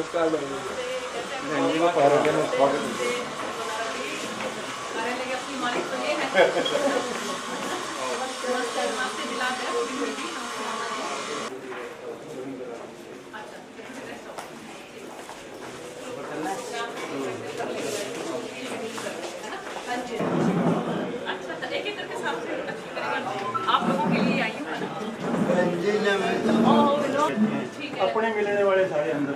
नमस्कार आप लोगों के लिए आई हूँ। अपने मिलने वाले सारे अंदर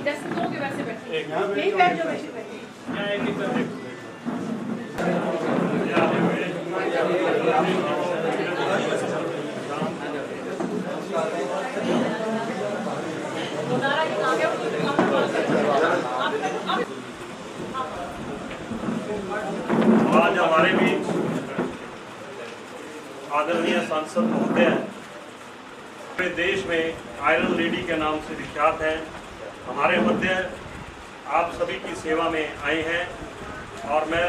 जैसे लोगे वैसे बैठे यहीं बैठ जाओ, वैसे बैठिए। आज हमारे बीच आदरणीय सांसद महोदय हैं, पूरे देश में आयरन लेडी के नाम से विख्यात हैं। हमारे मध्य आप सभी की सेवा में आए हैं और मैं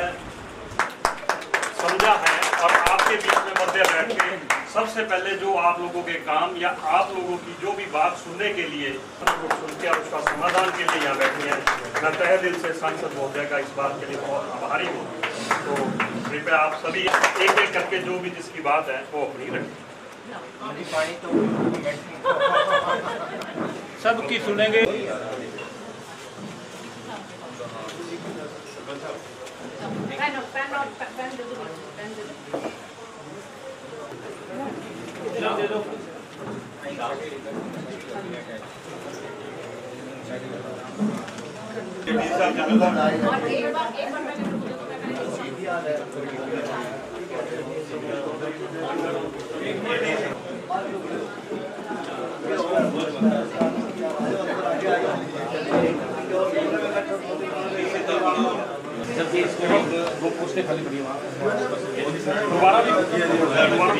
समझा है और आपके बीच में मध्य बैठ के सबसे पहले जो आप लोगों के काम या आप लोगों की जो भी बात सुनने के लिए सुन के और उसका समाधान के लिए यहाँ बैठे हैं, मैं तहे दिल से सांसद महोदय का इस बात के लिए बहुत आभारी हूँ। तो कृपया आप सभी एक एक करके जो भी जिसकी बात है वो अपनी रखें। सबकी सुनेंगे। दे दो।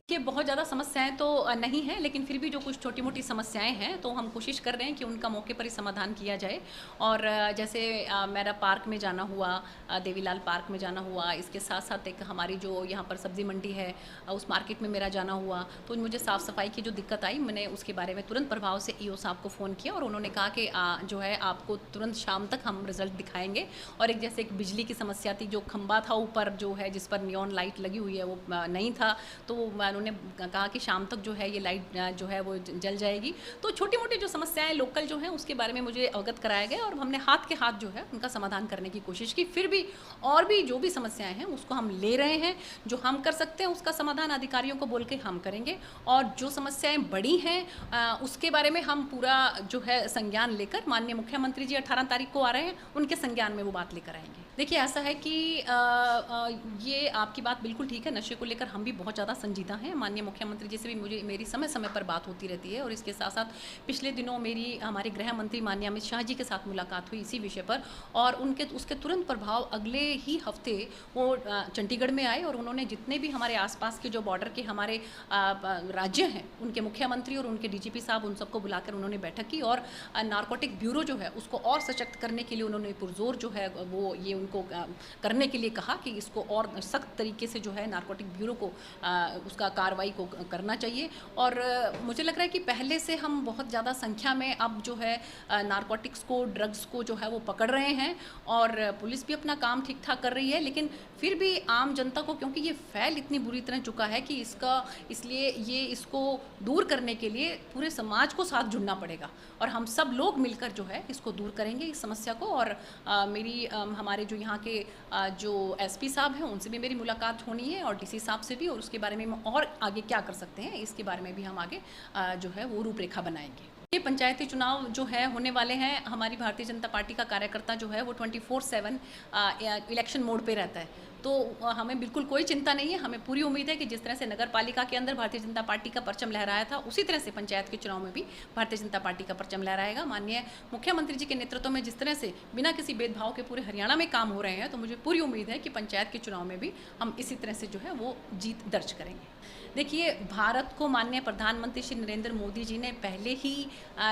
ये बहुत ज़्यादा समस्याएं तो नहीं है, लेकिन फिर भी जो कुछ छोटी मोटी समस्याएं हैं तो हम कोशिश कर रहे हैं कि उनका मौके पर ही समाधान किया जाए। और जैसे मेरा पार्क में जाना हुआ, देवीलाल पार्क में जाना हुआ, इसके साथ साथ एक हमारी जो यहाँ पर सब्ज़ी मंडी है उस मार्केट में मेरा जाना हुआ, तो मुझे साफ़ सफाई की जो दिक्कत आई, मैंने उसके बारे में तुरंत प्रभाव से ईओ साहब को फ़ोन किया और उन्होंने कहा कि जो है आपको तुरंत शाम तक हम रिज़ल्ट दिखाएँगे। और एक जैसे एक बिजली की समस्या थी, जो खंबा था ऊपर जो है जिस पर नियॉन लाइट लगी हुई है वो नहीं था, तो उन्होंने कहा कि शाम तक जो है ये लाइट जो है वो जल जाएगी। तो छोटी मोटी जो समस्याएं लोकल जो हैं उसके बारे में मुझे अवगत कराया गया और हमने हाथ के हाथ जो है उनका समाधान करने की कोशिश की। फिर भी और भी जो भी समस्याएं हैं उसको हम ले रहे हैं, जो हम कर सकते हैं उसका समाधान अधिकारियों को बोल के हम करेंगे। और जो समस्याएं बड़ी हैं उसके बारे में हम पूरा जो है संज्ञान लेकर, माननीय मुख्यमंत्री जी 18 तारीख को आ रहे हैं, उनके संज्ञान में वो बात लेकर आएंगे। देखिए ऐसा है कि ये आपकी बात बिल्कुल ठीक है, नशे को लेकर हम भी बहुत ज़्यादा संजीदा हैं। माननीय मुख्यमंत्री जी से भी मेरी समय समय पर बात होती रहती है और इसके साथ साथ पिछले दिनों मेरी हमारे गृह मंत्री माननीय अमित शाह जी के साथ मुलाकात हुई इसी विषय पर, और उसके तुरंत प्रभाव अगले ही हफ्ते वो चंडीगढ़ में आए और उन्होंने जितने भी हमारे आसपास के जो बॉर्डर के हमारे राज्य हैं उनके मुख्यमंत्री और उनके डीजीपी साहब उन सबको बुलाकर उन्होंने बैठक की और नारकोटिक ब्यूरो जो है उसको और सशक्त करने के लिए उन्होंने पुरजोर जो है वो ये उनको करने के लिए कहा कि इसको और सख्त तरीके से जो है नारकोटिक ब्यूरो को उसका कार्रवाई को करना चाहिए। और मुझे लग रहा है कि पहले से हम बहुत ज़्यादा संख्या में अब जो है नारकोटिक्स को, ड्रग्स को जो है वो पकड़ रहे हैं और पुलिस भी अपना काम ठीक ठाक कर रही है, लेकिन फिर भी आम जनता को, क्योंकि ये फैल इतनी बुरी तरह चुका है कि इसलिए इसको दूर करने के लिए पूरे समाज को साथ जुड़ना पड़ेगा और हम सब लोग मिलकर जो है इसको दूर करेंगे इस समस्या को। और हमारे जो यहाँ के जो एसपी साहब हैं उनसे भी मेरी मुलाकात होनी है और डीसी साहब से भी, और उसके बारे में और आगे क्या कर सकते हैं इसके बारे में भी हम आगे जो है वो रूपरेखा बनाएंगे। ये पंचायती चुनाव जो है होने वाले हैं, हमारी भारतीय जनता पार्टी का कार्यकर्ता जो है वो 24/7 इलेक्शन मोड पे रहता है, तो हमें बिल्कुल कोई चिंता नहीं है। हमें पूरी उम्मीद है कि जिस तरह से नगर पालिका के अंदर भारतीय जनता पार्टी का परचम लहराया था उसी तरह से पंचायत के चुनाव में भी भारतीय जनता पार्टी का परचम लहराएगा। माननीय मुख्यमंत्री जी के नेतृत्व में जिस तरह से बिना किसी भेदभाव के पूरे हरियाणा में काम हो रहे हैं, तो मुझे पूरी उम्मीद है कि पंचायत के चुनाव में भी हम इसी तरह से जो है वो जीत दर्ज करेंगे। देखिए, भारत को माननीय प्रधानमंत्री श्री नरेंद्र मोदी जी ने पहले ही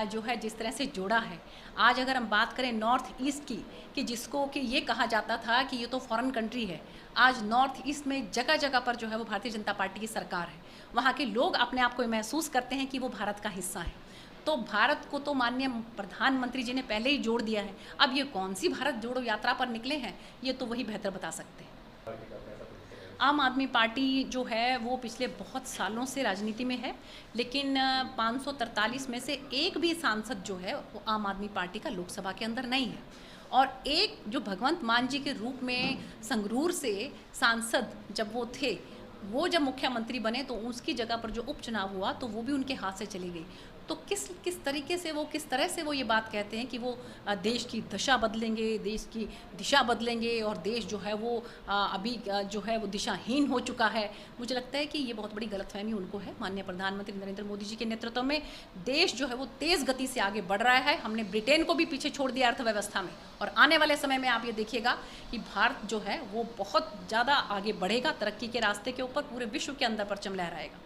जो है जिस तरह से जोड़ा है, आज अगर हम बात करें नॉर्थ ईस्ट की, कि जिसको कि ये कहा जाता था कि ये तो फॉरेन कंट्री है, आज नॉर्थ ईस्ट में जगह जगह पर जो है वो भारतीय जनता पार्टी की सरकार है। वहाँ के लोग अपने आप को महसूस करते हैं कि वो भारत का हिस्सा है। तो भारत को तो माननीय प्रधानमंत्री जी ने पहले ही जोड़ दिया है। अब ये कौन सी भारत जोड़ो यात्रा पर निकले हैं, ये तो वही बेहतर बता सकते हैं। आम आदमी पार्टी जो है वो पिछले बहुत सालों से राजनीति में है, लेकिन 543 में से एक भी सांसद जो है वो आम आदमी पार्टी का लोकसभा के अंदर नहीं है। और एक जो भगवंत मान जी के रूप में संगरूर से सांसद जब वो थे, वो जब मुख्यमंत्री बने तो उसकी जगह पर जो उपचुनाव हुआ तो वो भी उनके हाथ से चली गई। तो किस तरह से वो ये बात कहते हैं कि वो देश की दशा बदलेंगे, देश की दिशा बदलेंगे, और देश जो है वो अभी जो है वो दिशाहीन हो चुका है। मुझे लगता है कि ये बहुत बड़ी गलतफहमी उनको है। माननीय प्रधानमंत्री नरेंद्र मोदी जी के नेतृत्व में देश जो है वो तेज़ गति से आगे बढ़ रहा है। हमने ब्रिटेन को भी पीछे छोड़ दिया अर्थव्यवस्था में, और आने वाले समय में आप ये देखिएगा कि भारत जो है वो बहुत ज़्यादा आगे बढ़ेगा तरक्की के रास्ते के ऊपर, पूरे विश्व के अंदर परचम लहराएगा।